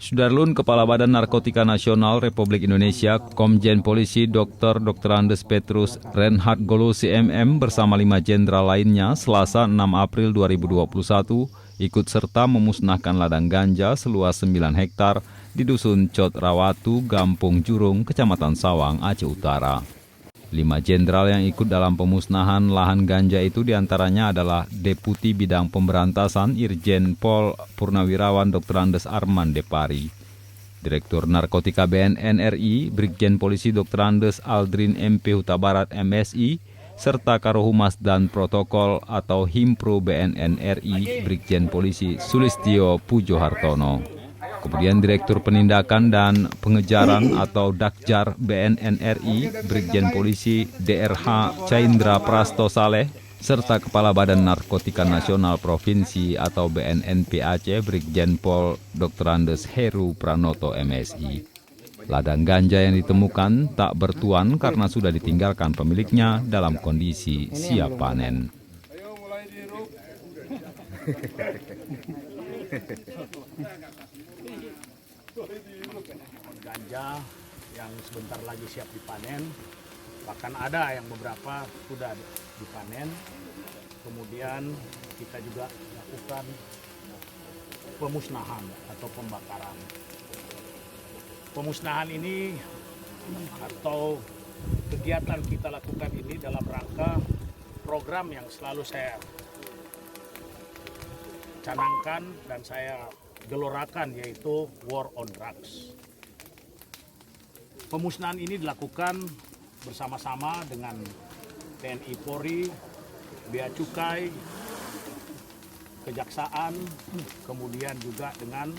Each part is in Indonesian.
Sudarlun Kepala Badan Narkotika Nasional Republik Indonesia, Komjen Polisi Dr. Andes Petrus Reinhard Golusi MM bersama 5 jenderal lainnya Selasa 6 April 2021 ikut serta memusnahkan ladang ganja seluas 9 hektar di Dusun Cot Rawatu, Gampung Jurung, Kecamatan Sawang, Aceh Utara. 5 jenderal yang ikut dalam pemusnahan lahan ganja itu diantaranya adalah Deputi Bidang Pemberantasan Irjen Pol Purnawirawan Dr. Andes Arman Depari, Direktur Narkotika BNN RI Brigjen Polisi Dr. Andes Aldrin MP Huta Barat MSI, serta Karohumas dan Protokol atau Himpro BNN RI Brigjen Polisi Sulistyo Pujo Hartono. Kemudian Direktur Penindakan dan Pengejaran atau Dakjar BNN RI Brigjen Polisi DRH Caindra Prasto Saleh, serta Kepala Badan Narkotika Nasional Provinsi atau BNNP Aceh Brigjen Pol Dr. Andes Heru Pranoto MSI. Ladang ganja yang ditemukan tak bertuan karena sudah ditinggalkan pemiliknya dalam kondisi siap panen. Ganja yang sebentar lagi siap dipanen, bahkan ada yang beberapa sudah dipanen. Kemudian kita juga lakukan pemusnahan atau pembakaran. Pemusnahan ini atau kegiatan kita lakukan ini dalam rangka program yang selalu saya canangkan dan saya gelorakan, yaitu War on Drugs. Pemusnahan ini dilakukan bersama-sama dengan TNI Polri, Bea Cukai, Kejaksaan, kemudian juga dengan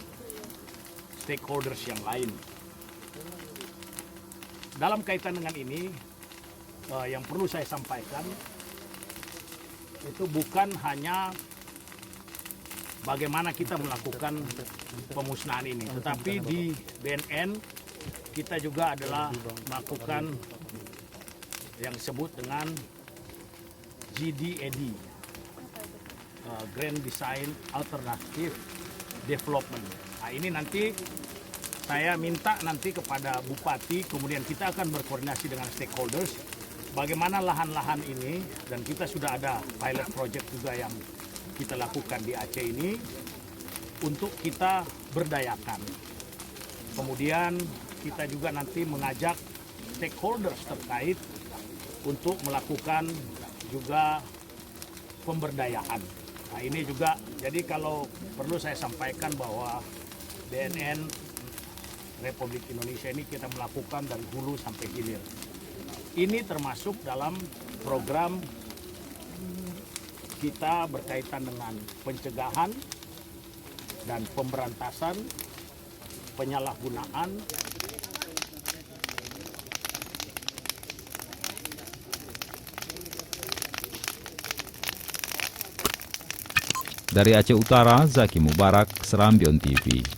stakeholders yang lain. Dalam kaitan dengan ini, yang perlu saya sampaikan, itu bukan hanya bagaimana kita melakukan pemusnahan ini, tetapi di BNN kita juga adalah melakukan yang disebut dengan GDAD, Grand Design Alternative Development. Nah, ini nanti saya minta nanti kepada Bupati, kemudian kita akan berkoordinasi dengan stakeholders, bagaimana lahan-lahan ini, dan kita sudah ada pilot project juga yang kita lakukan di Aceh ini untuk kita berdayakan. Kemudian kita juga nanti mengajak stakeholders terkait untuk melakukan juga pemberdayaan. Nah, ini juga, jadi kalau perlu saya sampaikan bahwa BNN Republik Indonesia ini kita melakukan dari hulu sampai hilir. Ini termasuk dalam program kita berkaitan dengan pencegahan dan pemberantasan penyalahgunaan Dari Aceh Utara, Zaki Mubarak, Serambion TV.